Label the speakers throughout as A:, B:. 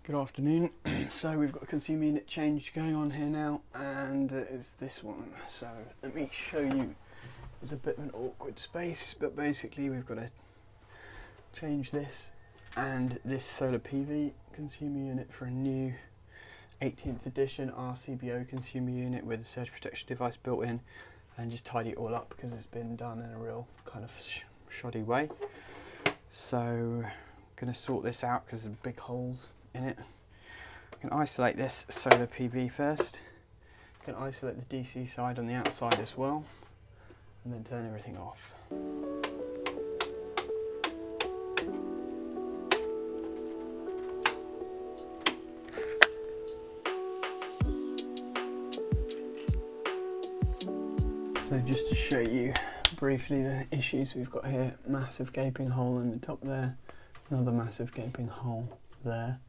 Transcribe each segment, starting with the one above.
A: Good afternoon. So we've got a consumer unit change going on here now, and it's this one. So let me show you. It's a bit of an awkward space, but basically we've got to change this and this solar PV consumer unit for a new 18th edition RCBO consumer unit with a surge protection device built in, and just tidy it all up because it's been done in a real kind of shoddy way. So I'm going to sort this out because there's big holes in it. I can isolate this solar PV first. I can isolate the DC side on the outside as well, and then turn everything off. So just to show you briefly the issues we've got here, massive gaping hole in the top there, another massive gaping hole there.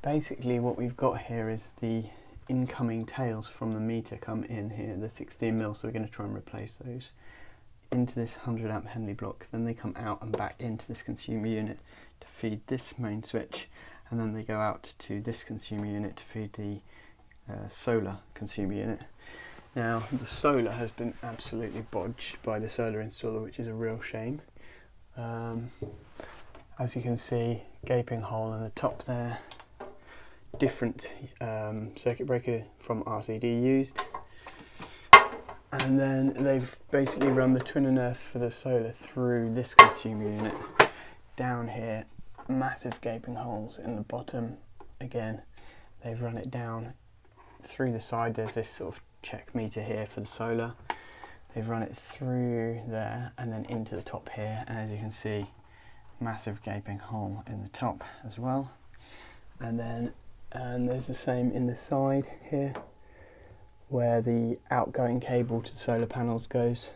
A: Basically what we've got here is the incoming tails from the meter come in here, the 16mm, so we're going to try and replace those into this 100 amp Henley block. Then they come out and back into this consumer unit to feed this main switch, and then they go out to this consumer unit to feed the solar consumer unit. Now the solar has been absolutely bodged by the solar installer, which is a real shame. As you can see, gaping hole in the top there, different circuit breaker from RCD used, and then they've basically run the twin and earth for the solar through this consumer unit. Down here, massive gaping holes in the bottom. Again, they've run it down through the side. There's this sort of check meter here for the solar. They've run it through there and then into the top here, and as you can see, massive gaping hole in the top as well. And there's the same in the side here where the outgoing cable to the solar panels goes.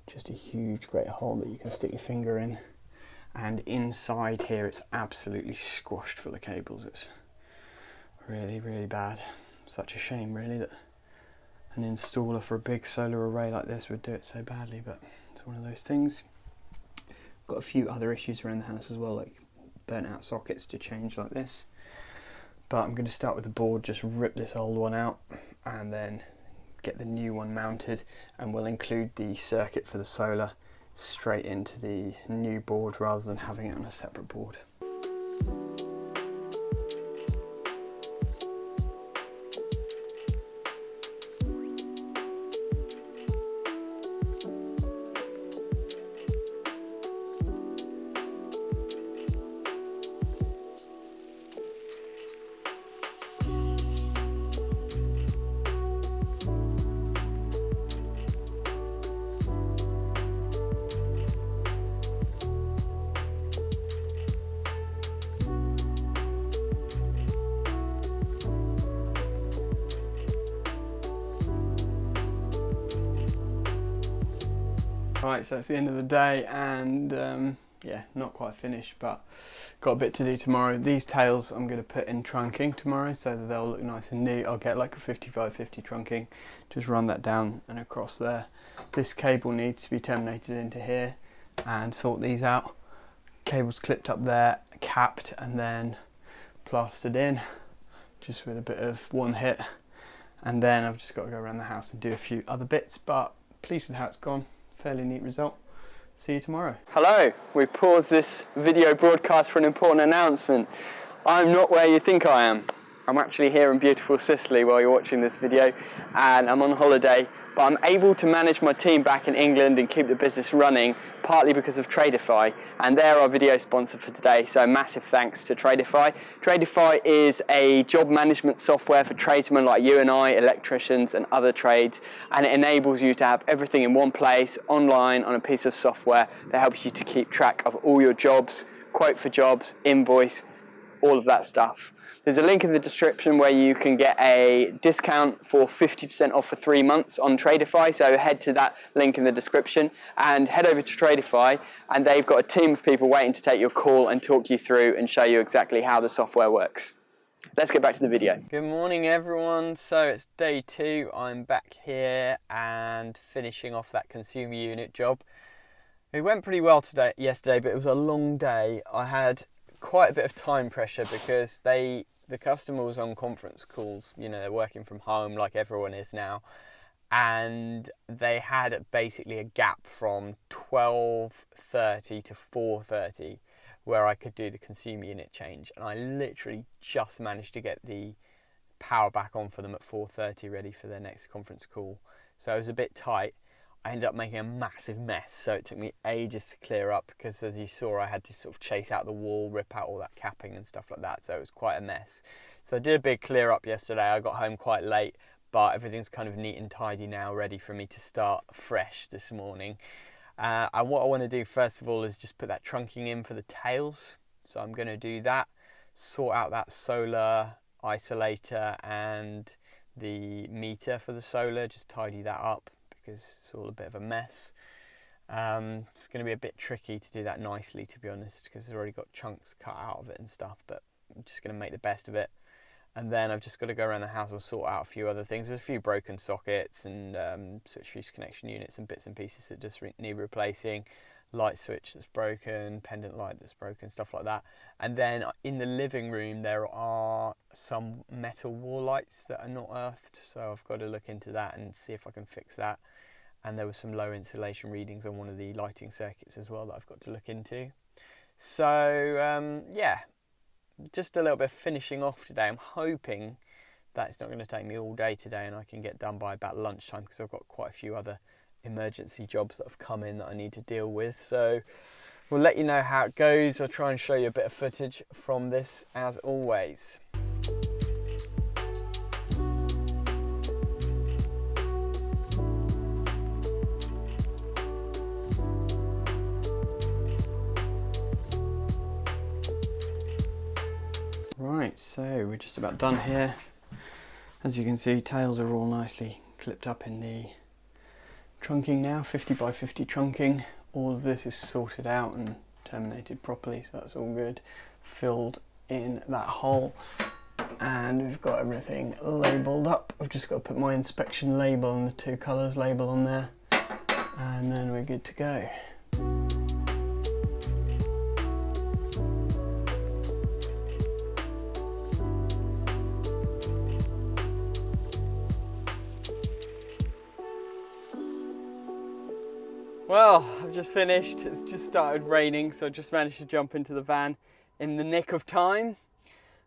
A: Just a huge great hole that you can stick your finger in. And inside here it's absolutely squashed full of cables. It's really, really bad. Such a shame really that an installer for a big solar array like this would do it so badly, but it's one of those things. Got a few other issues around the house as well, like burnt out sockets to change like this. But I'm going to start with the board, just rip this old one out and then get the new one mounted, and we'll include the circuit for the solar straight into the new board rather than having it on a separate board. Right, so it's the end of the day, and yeah, not quite finished, but got a bit to do tomorrow. These tails I'm going to put in trunking tomorrow so that they'll look nice and neat. I'll get like a 55/50 trunking, just run that down and across there. This cable needs to be terminated into here and sort these out. Cable's clipped up there, capped and then plastered in, just with a bit of one hit. And then I've just got to go around the house and do a few other bits, but pleased with how it's gone. Fairly neat result. See you tomorrow. Hello, we paused this video broadcast for an important announcement. I'm not where you think I am. I'm actually here in beautiful Sicily while you're watching this video, and I'm on holiday, but I'm able to manage my team back in England and keep the business running, partly because of TRADIFY, and they're our video sponsor for today, so massive thanks to TRADIFY. TRADIFY is a job management software for tradesmen like you and I, electricians and other trades, and it enables you to have everything in one place, online, on a piece of software that helps you to keep track of all your jobs, quote for jobs, invoice, all of that stuff. There's a link in the description where you can get a discount for 50% off for 3 months on TRADIFY, so head to that link in the description and head over to TRADIFY, and they've got a team of people waiting to take your call and talk you through and show you exactly how the software works. Let's get back to the video. Good morning everyone, so it's day 2, I'm back here and finishing off that consumer unit job. It went pretty well yesterday, but it was a long day. I had
B: quite a bit of time pressure because the customer was on conference calls. You know, they're working from home like everyone is now, and they had basically a gap from 12:30 to 4:30 where I could do the consumer unit change, and I literally just managed to get the power back on for them at 4:30, ready for their next conference call. So I was a bit tight. I ended up making a massive mess, so it took me ages to clear up because, as you saw, I had to sort of chase out the wall, rip out all that capping and stuff like that, so it was quite a mess. So I did a big clear up yesterday. I got home quite late, but everything's kind of neat and tidy now, ready for me to start fresh this morning. And what I want to do first of all is just put that trunking in for the tails. So I'm going to do that, sort out that solar isolator and the meter for the solar, just tidy that up because it's all a bit of a mess. It's going to be a bit tricky to do that nicely, to be honest, because I've already got chunks cut out of it and stuff, but I'm just going to make the best of it. And then I've just got to go around the house and sort out a few other things. There's a few broken sockets and switch fuse connection units and bits and pieces that just need replacing. Light switch that's broken, pendant light that's broken, stuff like that. And then in the living room there are some metal wall lights that are not earthed, so I've got to look into that and see if I can fix that. And there were some low insulation readings on one of the lighting circuits as well that I've got to look into. So yeah, just a little bit of finishing off today. I'm hoping that it's not going to take me all day today and I can get done by about lunchtime, because I've got quite a few other emergency jobs that have come in that I need to deal with. So we'll let you know how it goes. I'll try and show you a bit of footage from this as always.
A: Right, so we're just about done here. As you can see, tails are all nicely clipped up in the trunking now, 50 by 50 trunking. All of this is sorted out and terminated properly, so that's all good. Filled in that hole, and we've got everything labelled up. I've just got to put my inspection label and the 2 colours label on there, and then we're good to go. Well, I've just finished. It's just started raining, so I just managed to jump into the van in the nick of time,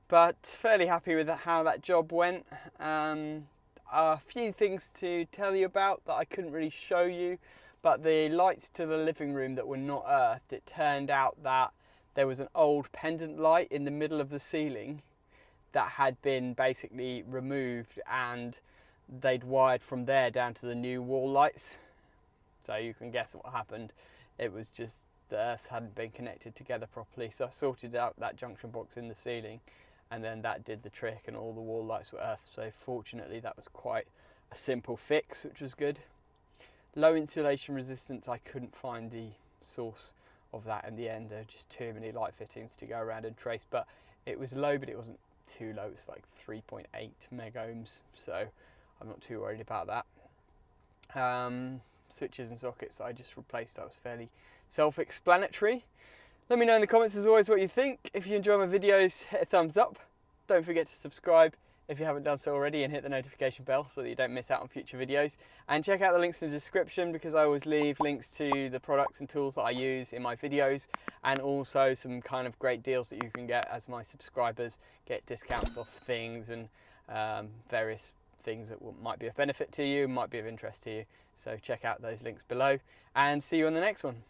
A: but fairly happy with how that job went. A few things to tell you about that I couldn't really show you, but the lights to the living room that were not earthed, it turned out that there was an old pendant light in the middle of the ceiling that had been basically removed, and they'd wired from there down to the new wall lights. So you can guess what happened. It was just the earths hadn't been connected together properly. So I sorted out that junction box in the ceiling, and then that did the trick, and all the wall lights were earthed. So fortunately that was quite a simple fix, which was good. Low insulation resistance, I couldn't find the source of that in the end. There were just too many light fittings to go around and trace, but it was low, but it wasn't too low. It's like 3.8 meg ohms, so I'm not too worried about that. Switches and sockets I just replaced. That was fairly self-explanatory. Let me know in the comments as always what you think. If you enjoy my videos, hit a thumbs up. Don't forget to subscribe if you haven't done so already, and hit the notification bell so that you don't miss out on future videos. And check out the links in the description, because I always leave links to the products and tools that I use in my videos, and also some kind of great deals that you can get as my subscribers, get discounts off things and various things that might be of benefit to you, might be of interest to you. So check out those links below, and see you on the next one.